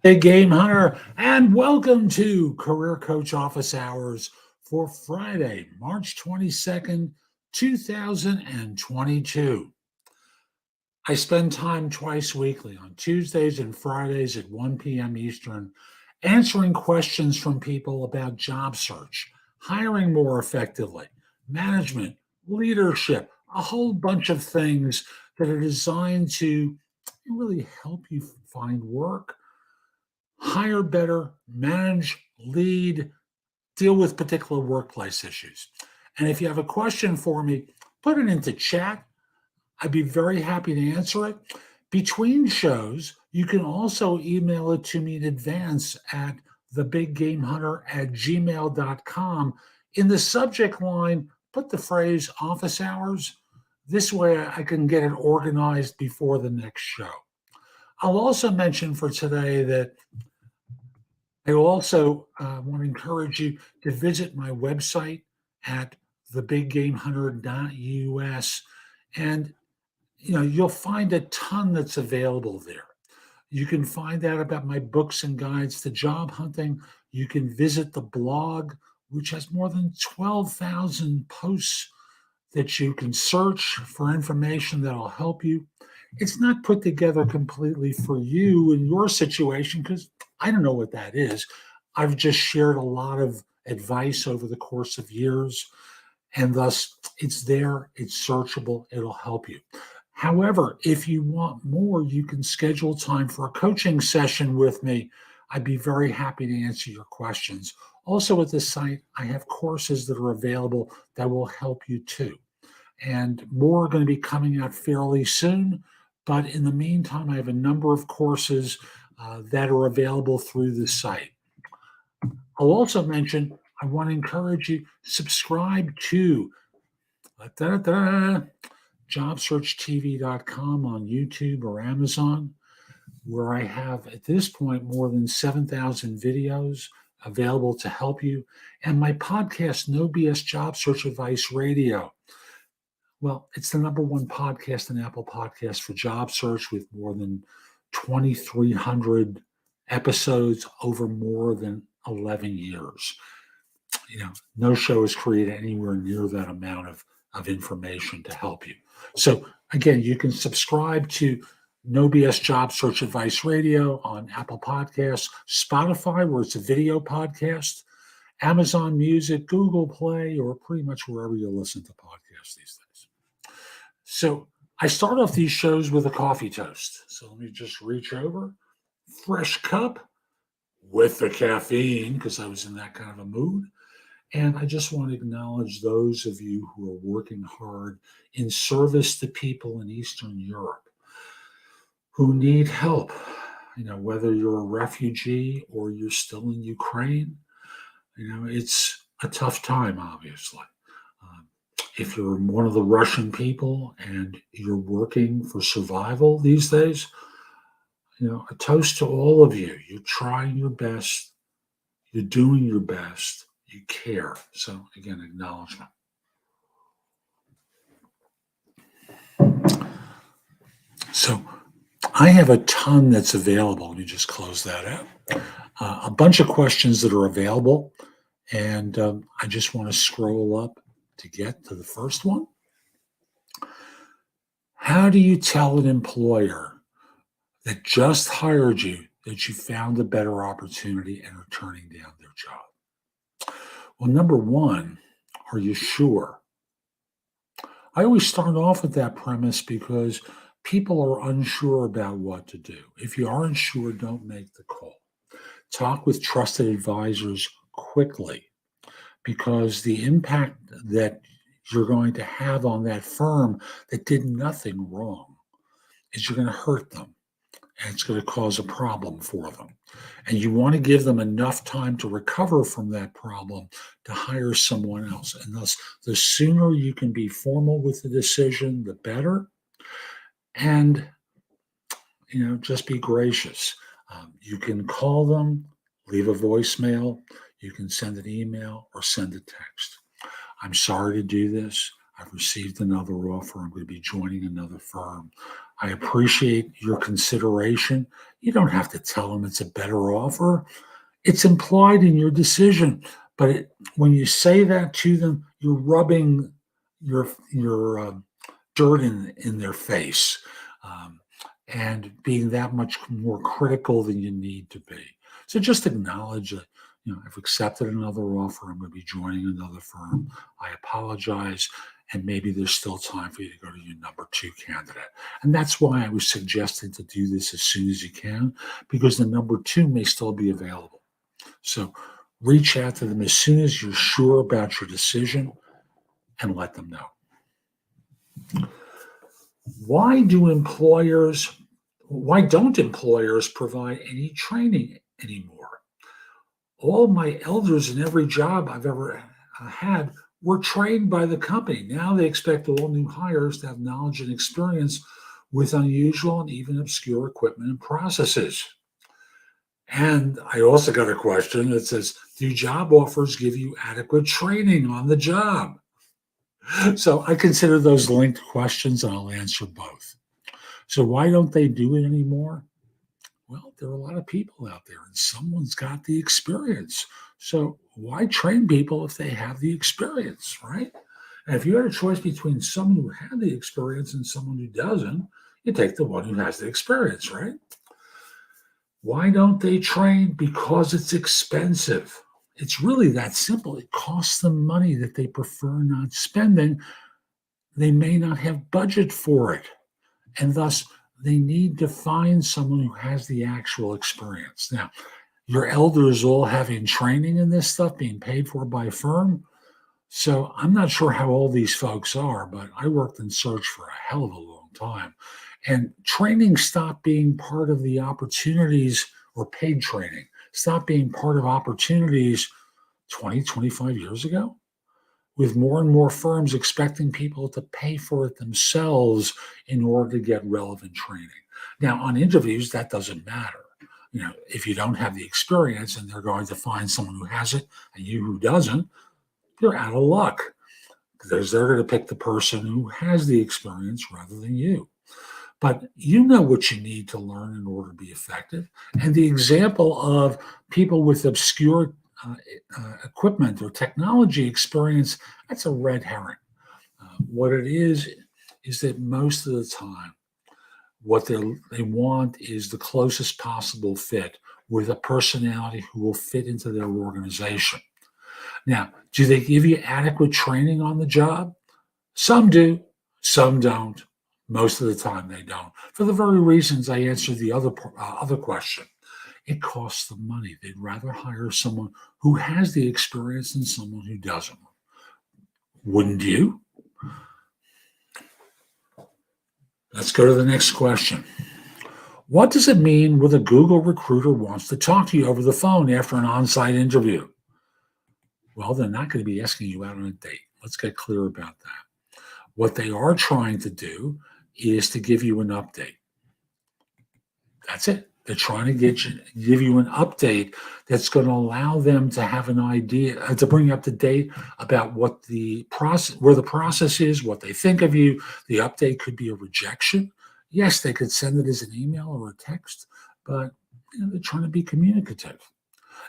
Big Game Hunter, and welcome to Career Coach Office Hours for Friday, March 22nd, 2022. I spend time twice weekly on Tuesdays and Fridays at 1 p.m. Eastern answering questions from people about job search, hiring more effectively, management, leadership, a whole bunch of things that are designed to really help you find work, hire better, manage, lead, deal with particular workplace issues. And if you have a question for me, put it into chat. I'd be very happy to answer it. Between shows, you can also email it to me in advance at thebiggamehunter@gmail.com. In the subject line, put the phrase office hours. This way I can get it organized before the next show. I'll also mention for today that I also want to encourage you to visit my website at thebiggamehunter.us, and you'll find a ton that's available there. You can find out about my books and guides to job hunting. You can visit the blog, which has more than 12,000 posts that you can search for information that'll help you. It's not put together completely for you in your situation because I don't know what that is. I've just shared a lot of advice over the course of years, and thus it's there, it's searchable, it'll help you. However, if you want more, you can schedule time for a coaching session with me. I'd be very happy to answer your questions. Also, at this site, I have courses that are available that will help you too. And more are going to be coming out fairly soon. But in the meantime, I have a number of courses that are available through the site. I'll also mention I want to encourage you subscribe to jobsearchtv.com on YouTube or Amazon, where I have at this point more than 7,000 videos available to help you, and my podcast, No BS Job Search Advice Radio. Well, it's the number one podcast in Apple Podcasts for job search with more than 2,300 episodes over more than 11 years. No show is created anywhere near that amount of information to help you. So, again, you can subscribe to No BS Job Search Advice Radio on Apple Podcasts, Spotify, where it's a video podcast, Amazon Music, Google Play, or pretty much wherever you listen to podcasts these days. So I start off these shows with a coffee toast. So let me just reach over, fresh cup with the caffeine, because I was in that kind of a mood. And I just want to acknowledge those of you who are working hard in service to people in Eastern Europe who need help. Whether you're a refugee or you're still in Ukraine, it's a tough time, obviously. Um, if you're one of the Russian people and you're working for survival these days, a toast to all of you. You're trying your best, you're doing your best, you care. So, again, acknowledgement. So, I have a ton that's available. Let me just close that out. A bunch of questions that are available. And I just want to scroll up to get to the first one. How do you tell an employer that just hired you that you found a better opportunity and are turning down their job? Well, number one, are you sure? I always start off with that premise because people are unsure about what to do. If you aren't sure, don't make the call. Talk with trusted advisors quickly, because the impact that you're going to have on that firm that did nothing wrong is you're going to hurt them, and it's going to cause a problem for them. And you want to give them enough time to recover from that problem to hire someone else. And thus, the sooner you can be formal with the decision, the better. And, just be gracious. You can call them, leave a voicemail, you can send an email or send a text. I'm sorry to do this. I've received another offer. I'm going to be joining another firm. I appreciate your consideration. You don't have to tell them it's a better offer. It's implied in your decision, but when you say that to them, you're rubbing your dirt in their face, um, and being that much more critical than you need to be. So just acknowledge that, I've accepted another offer. I'm going to be joining another firm. I apologize, and maybe there's still time for you to go to your number two candidate. And that's why I was suggesting to do this as soon as you can, because the number two may still be available. So reach out to them as soon as you're sure about your decision and let them know. Why don't employers provide any training anymore? All my elders in every job I've ever had were trained by the company. Now they expect all new hires to have knowledge and experience with unusual and even obscure equipment and processes. And I also got a question that says, do job offers give you adequate training on the job? So I consider those linked questions, and I'll answer both. So why don't they do it anymore? Well, there are a lot of people out there, and someone's got the experience. So why train people if they have the experience, right? And if you had a choice between someone who had the experience and someone who doesn't, you take the one who has the experience, right? Why don't they train? Because it's expensive. It's really that simple. It costs them money that they prefer not spending. They may not have budget for it. And thus, they need to find someone who has the actual experience. Now, your elders all having training in this stuff, being paid for by a firm. So I'm not sure how old these folks are, but I worked in search for a hell of a long time. And training stopped being part of the opportunities, or paid training stopped being part of opportunities 20, 25 years ago, with more and more firms expecting people to pay for it themselves in order to get relevant training. Now, on interviews, that doesn't matter. If you don't have the experience and they're going to find someone who has it and you who doesn't, you're out of luck, because they're going to pick the person who has the experience rather than you. But you know what you need to learn in order to be effective. And the example of people with obscure equipment or technology experience, that's a red herring. What it is that most of the time, what they want is the closest possible fit with a personality who will fit into their organization. Now, do they give you adequate training on the job? Some do, some don't. Most of the time, they don't. For the very reasons I answered the other question, it costs them money. They'd rather hire someone who has the experience than someone who doesn't. Wouldn't you? Let's go to the next question. What does it mean when a Google recruiter wants to talk to you over the phone after an on-site interview? Well, they're not going to be asking you out on a date. Let's get clear about that. What they are trying to do is to give you an update. That's it. They're trying to give you an update that's going to allow them to have an idea, to bring you up to date about what the process, where the process is, what they think of you. The update could be a rejection. Yes, they could send it as an email or a text, but they're trying to be communicative.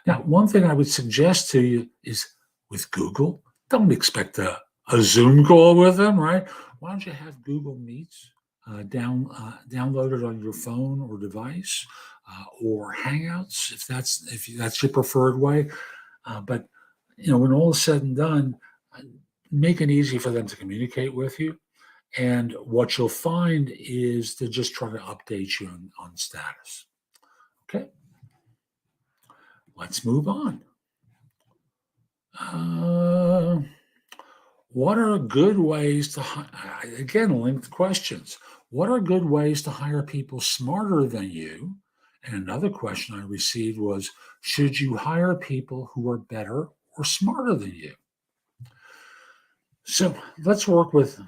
Now, one thing I would suggest to you is, with Google, don't expect a Zoom call with them, right? Why don't you have Google Meets downloaded on your phone or device, or Hangouts, if that's your preferred way. But when all is said and done, make it easy for them to communicate with you. And what you'll find is to just try to update you on status. Okay, let's move on. What are good ways to again, linked questions? What are good ways to hire people smarter than you? And another question I received was, should you hire people who are better or smarter than you? So let's work with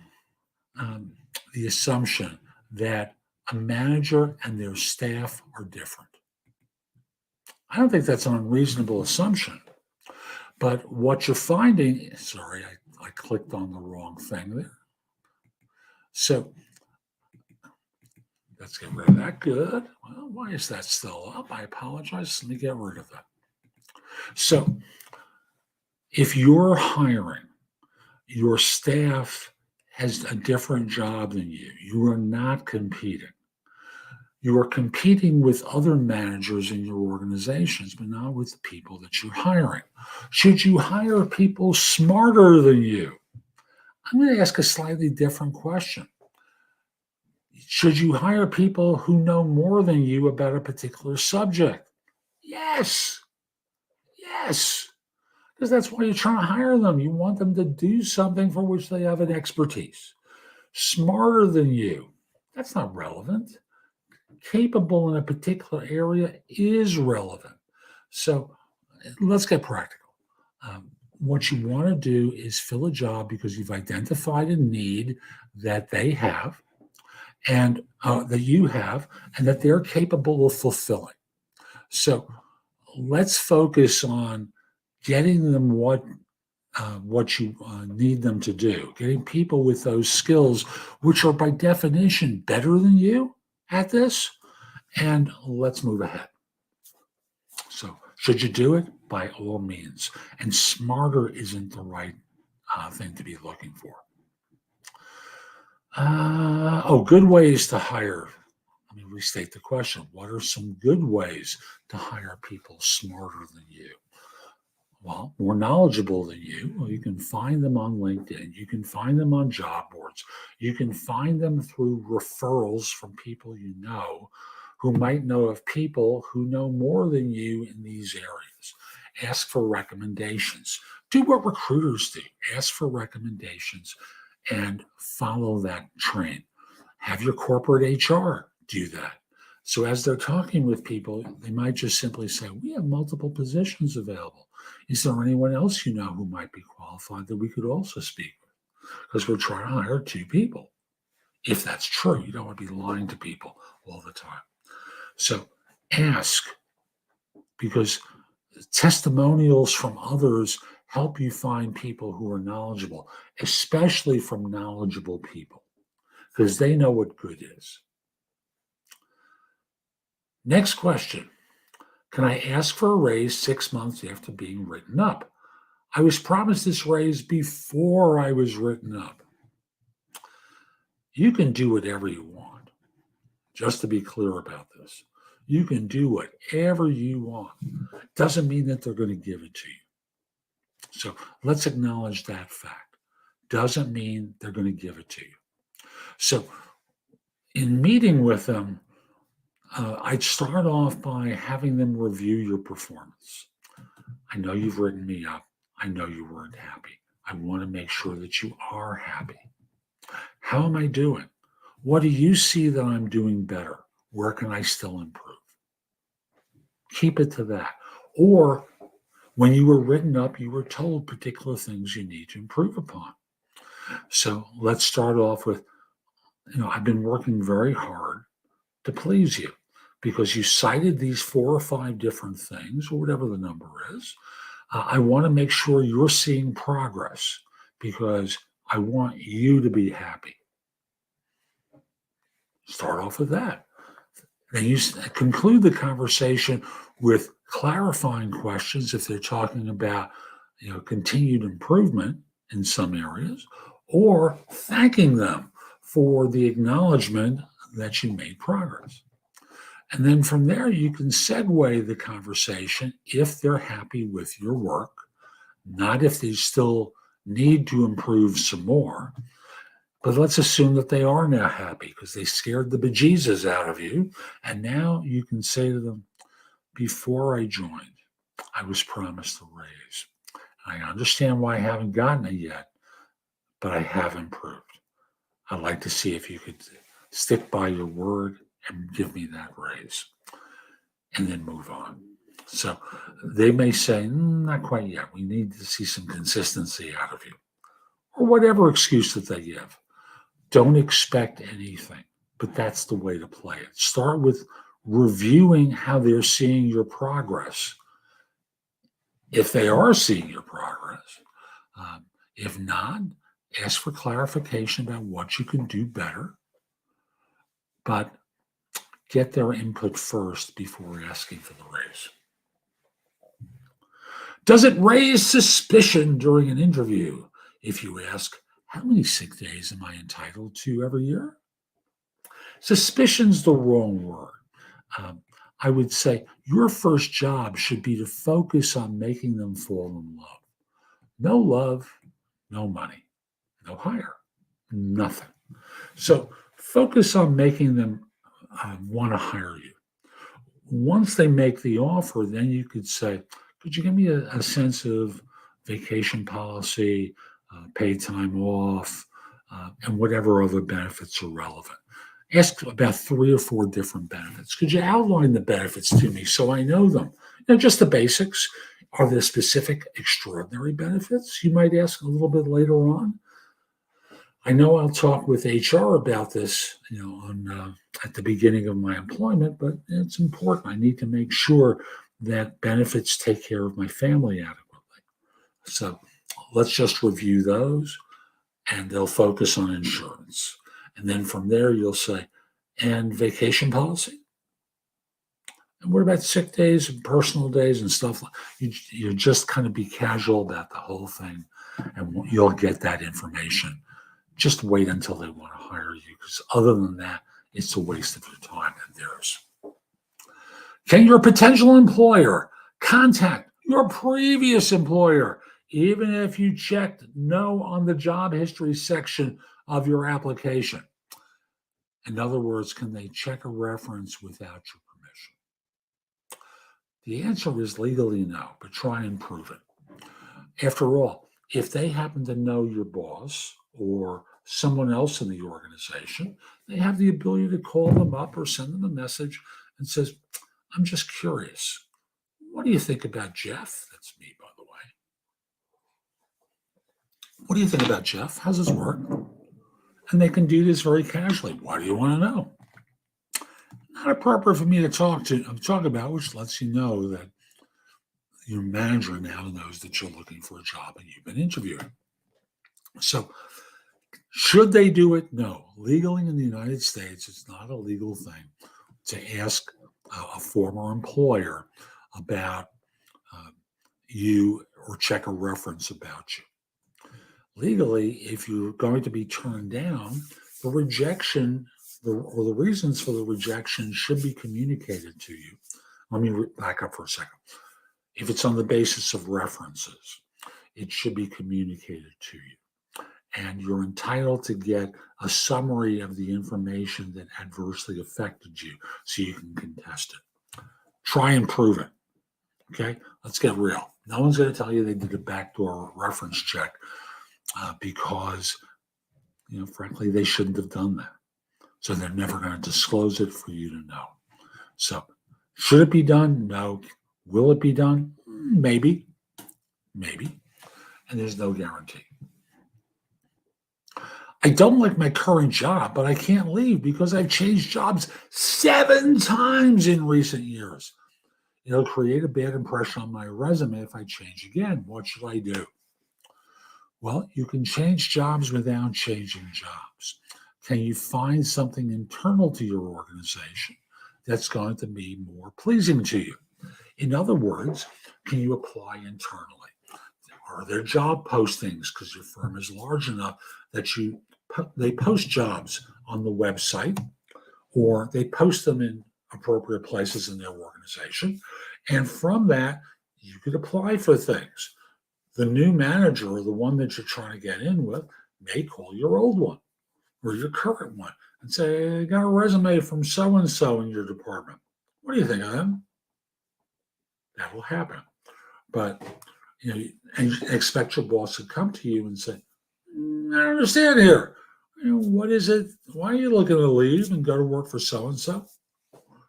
the assumption that a manager and their staff are different. I don't think that's an unreasonable assumption. But what you're finding, sorry, I clicked on the wrong thing there. So Let's get rid of that. Good. Well, why is that still up? I apologize. Let me get rid of that. So if you're hiring, your staff has a different job than you. You are not competing. You are competing with other managers in your organizations, but not with the people that you're hiring. Should you hire people smarter than you? I'm going to ask a slightly different question. Should you hire people who know more than you about a particular subject? Yes. Yes. Because that's why you're trying to hire them. You want them to do something for which they have an expertise. Smarter than you. That's not relevant. Capable in a particular area is relevant. So let's get practical. What you want to do is fill a job because you've identified a need that they have and that you have and that they're capable of fulfilling. So let's focus on getting them what you need them to do, getting people with those skills, which are by definition better than you at this, and let's move ahead. So, should you do it? By all means. And smarter isn't the right thing to be looking for. Good ways to hire. Let me restate the question. What are some good ways to hire people smarter than you? Well, more knowledgeable than you. Well, you can find them on LinkedIn. You can find them on job boards. You can find them through referrals from people you know who might know of people who know more than you in these areas. Ask for recommendations. Do what recruiters do. Ask for recommendations and follow that train. Have your corporate HR do that. So as they're talking with people, they might just simply say, we have multiple positions available. Is there anyone else you know who might be qualified that we could also speak with? Because we're trying to hire 2 people. If that's true, you don't want to be lying to people all the time. So ask, because testimonials from others help you find people who are knowledgeable, especially from knowledgeable people, because they know what good is. Next question. Can I ask for a raise 6 months after being written up? I was promised this raise before I was written up. You can do whatever you want. Just to be clear about this, you can do whatever you want. Doesn't mean that they're going to give it to you. So let's acknowledge that fact. Doesn't mean they're going to give it to you. So in meeting with them, I'd start off by having them review your performance. I know you've written me up. I know you weren't happy. I want to make sure that you are happy. How am I doing? What do you see that I'm doing better? Where can I still improve? Keep it to that. Or when you were written up, you were told particular things you need to improve upon. So let's start off with, I've been working very hard to please you because you cited these 4 or 5 different things, or whatever the number is. I want to make sure you're seeing progress because I want you to be happy. Start off with that. Then you conclude the conversation with clarifying questions if they're talking about, continued improvement in some areas, or thanking them for the acknowledgement that you made progress. And then from there, you can segue the conversation if they're happy with your work, not if they still need to improve some more. But let's assume that they are now happy because they scared the bejesus out of you. And now you can say to them, before I joined, I was promised a raise. I understand why I haven't gotten it yet, but I have improved. I'd like to see if you could stick by your word and give me that raise, and then move on. So they may say, not quite yet. We need to see some consistency out of you, or whatever excuse that they give. Don't expect anything, but that's the way to play it. Start with reviewing how they're seeing your progress. If they are seeing your progress, if not, ask for clarification about what you can do better. But Get their input first before asking for the raise. Does it raise suspicion during an interview if you ask, how many sick days am I entitled to every year? Suspicion's the wrong word. Um, I would say your first job should be to focus on making them fall in love. No love, no money, no hire, nothing. So focus on making them want to hire you. Once they make the offer, then you could say, could you give me a sense of vacation policy, paid time off, and whatever other benefits are relevant? Ask about 3 or 4 different benefits. Could you outline the benefits to me so I know them? Just the basics. Are there specific extraordinary benefits? You might ask a little bit later on. I know I'll talk with HR about this, at the beginning of my employment, but it's important. I need to make sure that benefits take care of my family adequately. So let's just review those, and they'll focus on insurance. And then from there, you'll say, and vacation policy? And what about sick days and personal days and stuff? You just kind of be casual about the whole thing, and you'll get that information. Just wait until they want to hire you, because other than that, it's a waste of your time and theirs. Can your potential employer contact your previous employer, even if you checked no on the job history section of your application? In other words, can they check a reference without your permission? The answer is legally no, but try and prove it. After all, if they happen to know your boss or someone else in the organization, they have the ability to call them up or send them a message and says, I'm just curious. What do you think about Jeff? That's me, by the way. What do you think about Jeff? How's this work? And they can do this very casually. Why do you want to know? Not appropriate for me to talk about, which lets you know that your manager now knows that you're looking for a job and you've been interviewing. So should they do it? No. Legally in the United States, it's not a legal thing to ask a former employer about you or check a reference about you. Legally, if you're going to be turned down, the rejection or the reasons for the rejection should be communicated to you. Let me back up for a second. If it's on the basis of references, it should be communicated to you. And you're entitled to get a summary of the information that adversely affected you so you can contest it. Try and prove it. Okay? Let's get real. No one's going to tell you they did a backdoor reference check because, frankly, they shouldn't have done that. So they're never going to disclose it for you to know. So should it be done? No. Will it be done? Maybe. And there's no guarantee. I don't like my current job, but I can't leave because I've changed jobs 7 times in recent years. It'll create a bad impression on my resume if I change again. What should I do? Well, you can change jobs without changing jobs. Can you find something internal to your organization that's going to be more pleasing to you? In other words, can you apply internally? Are there job postings because your firm is large enough that they post jobs on the website, or they post them in appropriate places in their organization? And from that, you could apply for things. The new manager, or the one that you're trying to get in with, may call your old one or your current one and say, I got a resume from so-and-so in your department. What do you think of them? That will happen. But, and expect your boss to come to you and say, I don't understand here. What is it? Why are you looking to leave and go to work for so-and-so?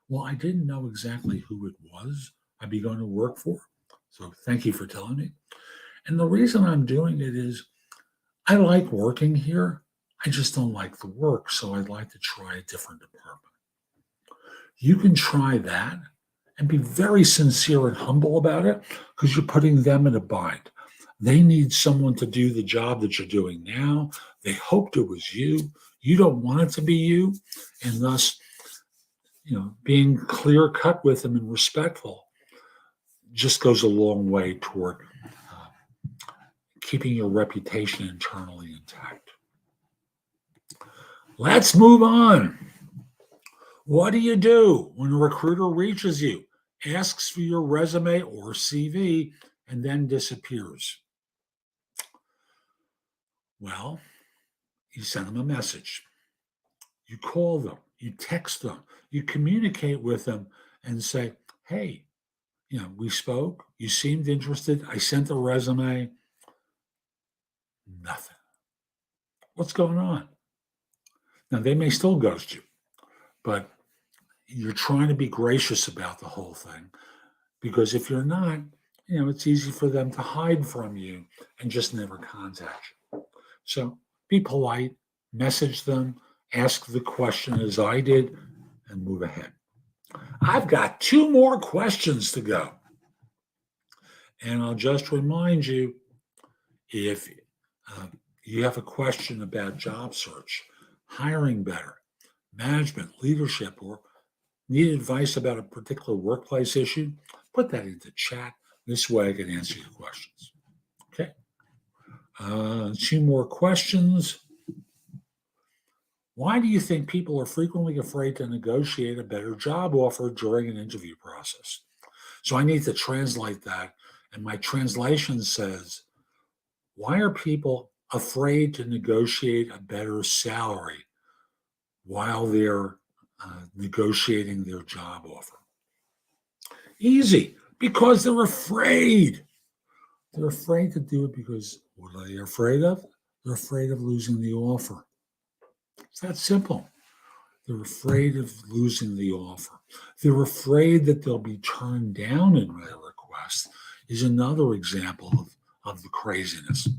Well, I didn't know exactly who it was I'd be going to work for. So thank you for telling me. And the reason I'm doing it is I like working here. I just don't like the work. So I'd like to try a different department. You can try that and be very sincere and humble about it, because you're putting them in a bind. They need someone to do the job that you're doing now. They hoped it was you. You don't want it to be you. And thus, being clear cut with them and respectful just goes a long way toward keeping your reputation internally intact. Let's move on. What do you do when a recruiter reaches you, asks for your resume or CV, and then disappears? Well, you send them a message. You call them, you text them, you communicate with them and say, hey, we spoke, you seemed interested, I sent a resume, nothing. What's going on? Now, they may still ghost you, but you're trying to be gracious about the whole thing, because if you're not, it's easy for them to hide from you and just never contact you. So be polite, message them, ask the question as I did, and move ahead. I've got 2 more questions to go. And I'll just remind you, if you have a question about job search, hiring better, management, leadership, or need advice about a particular workplace issue, put that into chat. This way I can answer your questions. Okay. 2 more questions. Why do you think people are frequently afraid to negotiate a better job offer during an interview process? So I need to translate that. And my translation says, why are people afraid to negotiate a better salary while they're negotiating their job offer? Easy, because they're afraid. They're afraid to do it because what are they afraid of? They're afraid of losing the offer. It's that simple. They're afraid of losing the offer. They're afraid that they'll be turned down in their request is another example of the craziness.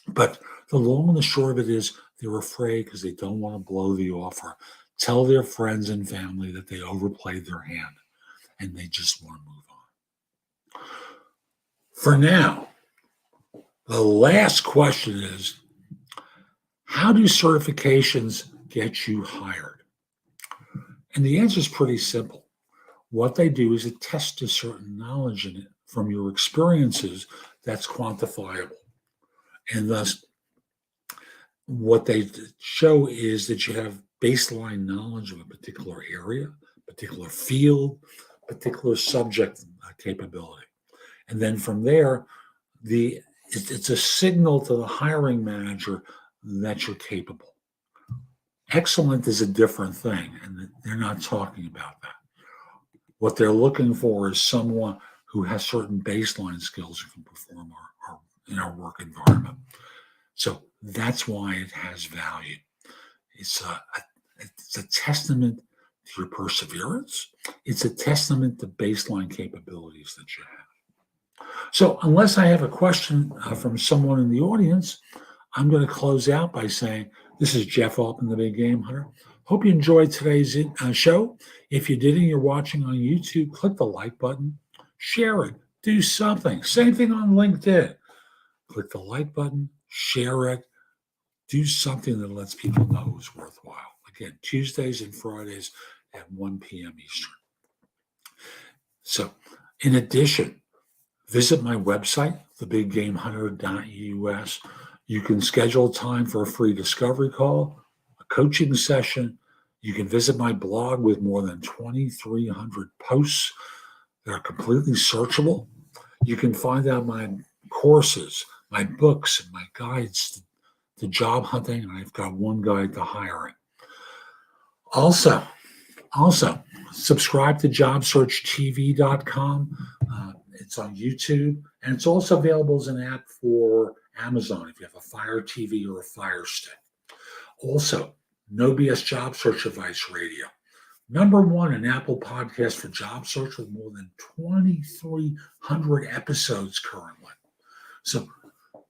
But the long and the short of it is they're afraid because they don't want to blow the offer, tell their friends and family that they overplayed their hand, and they just want to move on. For now, the last question is, how do certifications get you hired? And the answer is pretty simple. What they do is attest to certain knowledge in it from your experiences that's quantifiable. And thus, what they show is that you have baseline knowledge of a particular area, particular field, particular subject capability. And then from there, it's a signal to the hiring manager that you're capable. Excellent is a different thing, and they're not talking about that. What they're looking for is someone who has certain baseline skills who can perform in our work environment. So that's why it has value. It's a testament to your perseverance. It's a testament to baseline capabilities that you have. So unless I have a question from someone in the audience, I'm going to close out by saying, this is Jeff Altman, the Big Game Hunter. Hope you enjoyed today's show. If you did and you're watching on YouTube, click the like button, share it, do something. Same thing on LinkedIn. Click the like button, share it, do something that lets people know it's worthwhile. Again, Tuesdays and Fridays at 1 p.m. Eastern. So, in addition, visit my website, thebiggamehunter.us. You can schedule time for a free discovery call, a coaching session. You can visit my blog with more than 2,300 posts that are completely searchable. You can find out my courses, my books, and my guides to job hunting, and I've got one guide to hiring. Also, subscribe to JobSearchTV.com. It's on YouTube, and it's also available as an app for Amazon if you have a Fire TV or a Fire Stick. Also, No BS Job Search Advice Radio. #1 in Apple Podcast for job search with more than 2,300 episodes currently. So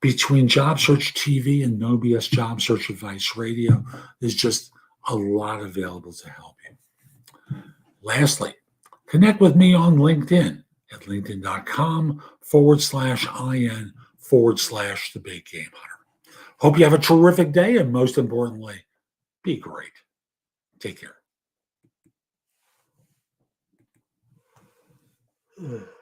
between Job Search TV and No BS Job Search Advice Radio, there's just a lot available to help you. Lastly, connect with me on LinkedIn at linkedin.com/IN/The Big Game Hunter. Hope you have a terrific day, and most importantly, be great. Take care. Ugh.